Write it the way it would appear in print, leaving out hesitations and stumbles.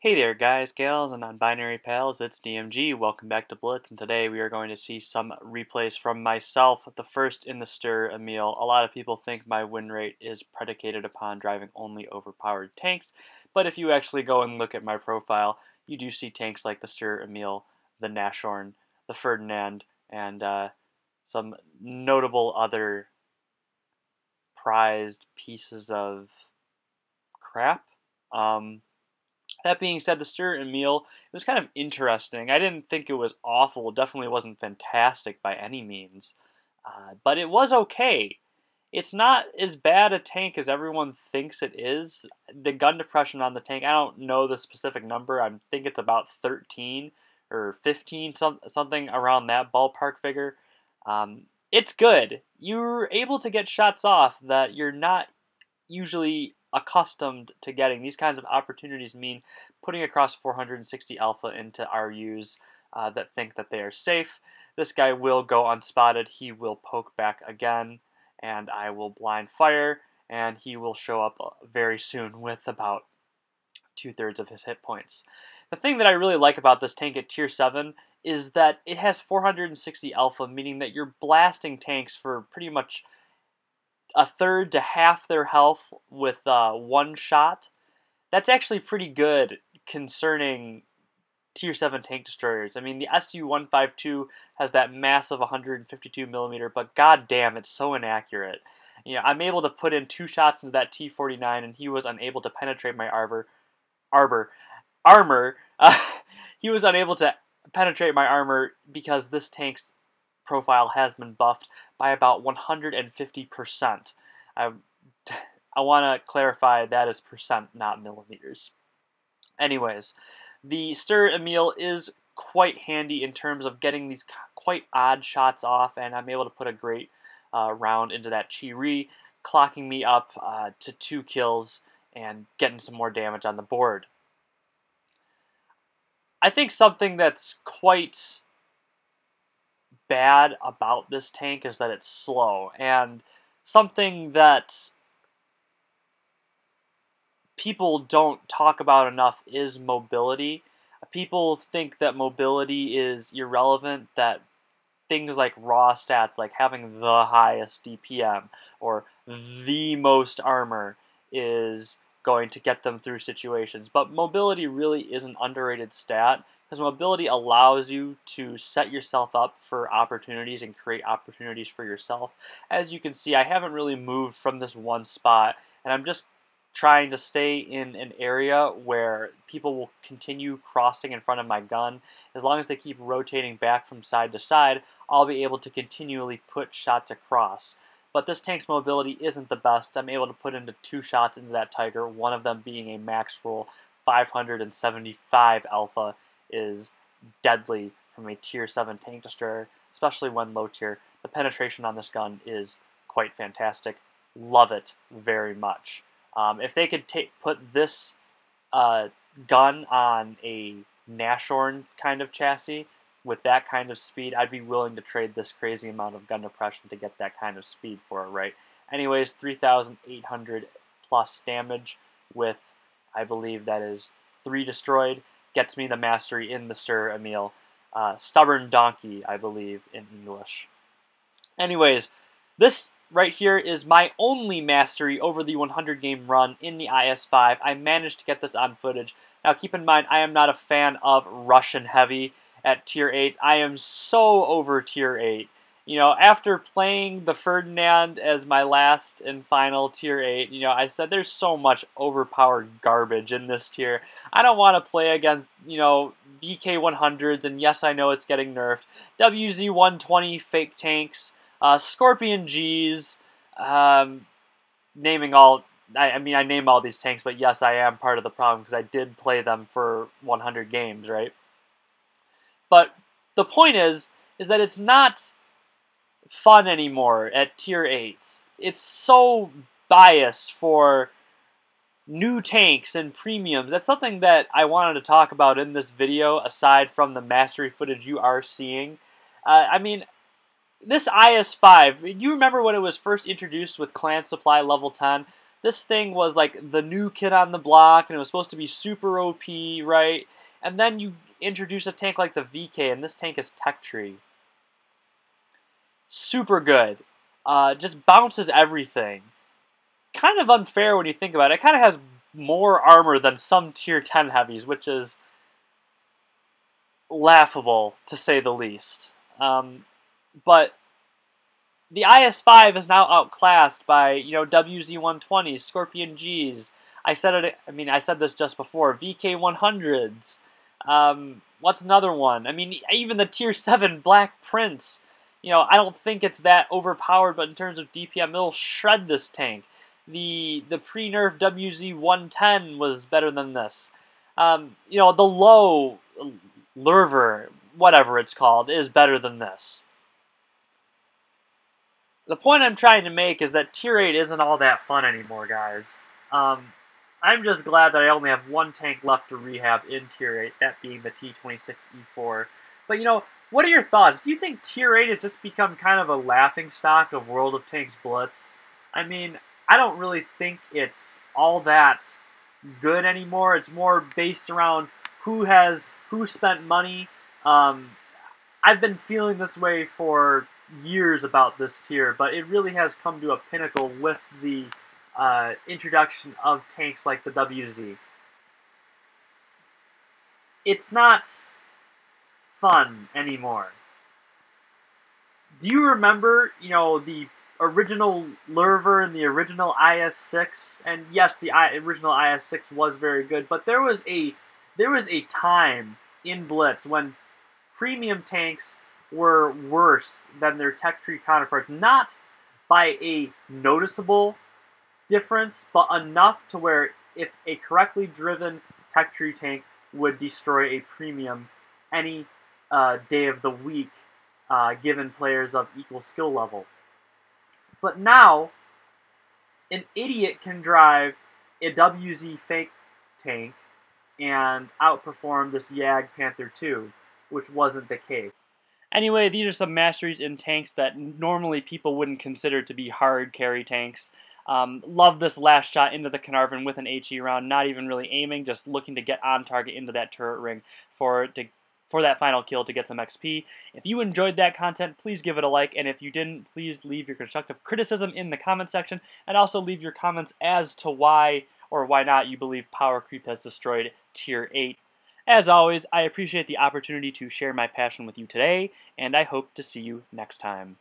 Hey there guys, gals, and non-binary pals, it's DMG. Welcome back to Blitz, and today we are going to see some replays from myself. The first in the stir, Emil. A lot of people think my win rate is predicated upon driving only overpowered tanks, but if you actually go and look at my profile, you do see tanks like the stir, Emil, the Nashorn, the Ferdinand, and some notable other prized pieces of crap. That being said, the stir and meal, it was kind of interesting. I didn't think it was awful. It definitely wasn't fantastic by any means. But it was okay. It's not as bad a tank as everyone thinks it is. The gun depression on the tank, I don't know the specific number. I think it's about 13 or 15, something around that ballpark figure. It's good. You're able to get shots off that you're not usually accustomed to getting. These kinds of opportunities mean putting across 460 alpha into RUs that think that they are safe. This guy will go unspotted. He will poke back again, and I will blind fire, and he will show up very soon with about 2/3 of his hit points. The thing that I really like about this tank at tier 7 is that it has 460 alpha, meaning that you're blasting tanks for pretty much a third to half their health with one shot. That's actually pretty good concerning tier 7 tank destroyers. I mean, the SU-152 has that massive 152 millimeter, but goddamn, it's so inaccurate. You know, I'm able to put in 2 shots into that T-49, and he was unable to penetrate my armor. He was unable to penetrate my armor because this tank's profile has been buffed by about 150%. I want to clarify that is percent, not millimeters. Anyways, the Stir Emil is quite handy in terms of getting these quite odd shots off, and I'm able to put a great round into that Chi-Ri, clocking me up to 2 kills and getting some more damage on the board. I think something that's quite bad about this tank is that it's slow, and something that people don't talk about enough is mobility. People think that mobility is irrelevant, that things like raw stats, like having the highest DPM or the most armor, is going to get them through situations. But mobility really is an underrated stat, because mobility allows you to set yourself up for opportunities and create opportunities for yourself. As you can see, I haven't really moved from this one spot, and I'm just trying to stay in an area where people will continue crossing in front of my gun. As long as they keep rotating back from side to side, I'll be able to continually put shots across. But this tank's mobility isn't the best. I'm able to put into 2 shots into that Tiger, one of them being a max roll. 575 alpha is deadly from a tier 7 tank destroyer, especially when low tier. The penetration on this gun is quite fantastic. Love it very much. If they could put this gun on a Nashorn kind of chassis with that kind of speed, I'd be willing to trade this crazy amount of gun depression to get that kind of speed for it, right? Anyways, 3,800 plus damage with, I believe that is 3 destroyed, gets me the mastery in the Stir Emil. Stubborn Donkey, I believe, in English. Anyways, this right here is my only mastery over the 100 game run in the IS-5. I managed to get this on footage. Now keep in mind, I am not a fan of Russian Heavy at tier 8. I am so over tier 8. You know, after playing the Ferdinand as my last and final tier 8, you know, I said there's so much overpowered garbage in this tier. I don't want to play against, you know, VK100s, and yes, I know it's getting nerfed. WZ120 fake tanks. Scorpion G's, naming all, I mean, I name all these tanks, but yes, I am part of the problem because I did play them for 100 games, right? But the point is that it's not fun anymore at tier 8. It's so biased for new tanks and premiums. That's something that I wanted to talk about in this video, aside from the mastery footage you are seeing. I mean, this IS-5, you remember when it was first introduced with Clan Supply level 10? This thing was like the new kid on the block, and it was supposed to be super OP, right? And then you introduce a tank like the VK, and this tank is Tech Tree. Super good. Just bounces everything. Kind of unfair when you think about it. It kind of has more armor than some tier 10 heavies, which is laughable, to say the least. But the IS-5 is now outclassed by, WZ-120s, Scorpion Gs. I said this just before. VK-100s. What's another one? I mean, even the tier 7 Black Prince. I don't think it's that overpowered, but in terms of DPM, it'll shred this tank. The pre-nerf WZ-110 was better than this. The low Lurver, whatever it's called, is better than this. The point I'm trying to make is that Tier 8 isn't all that fun anymore, guys. I'm just glad that I only have one tank left to rehab in Tier 8, that being the T26E4. But, what are your thoughts? Do you think Tier 8 has just become kind of a laughingstock of World of Tanks Blitz? I mean, I don't really think it's all that good anymore. It's more based around who spent money. I've been feeling this way for years about this tier, but it really has come to a pinnacle with the introduction of tanks like the WZ. It's not fun anymore. Do you remember, the original Lurver and the original IS-6? And yes, the original IS-6 was very good, but there was a time in Blitz when premium tanks were worse than their Tech Tree counterparts, not by a noticeable difference, but enough to where if a correctly driven Tech Tree tank would destroy a premium any day of the week, given players of equal skill level. But now, an idiot can drive a WZ fake tank and outperform this YAG Panther 2, which wasn't the case. Anyway, these are some masteries in tanks that normally people wouldn't consider to be hard carry tanks. Love this last shot into the Carnarvon with an HE round, not even really aiming, just looking to get on target into that turret ring for that final kill to get some XP. If you enjoyed that content, please give it a like, and if you didn't, please leave your constructive criticism in the comment section, and also leave your comments as to why or why not you believe power creep has destroyed Tier 8. As always, I appreciate the opportunity to share my passion with you today, and I hope to see you next time.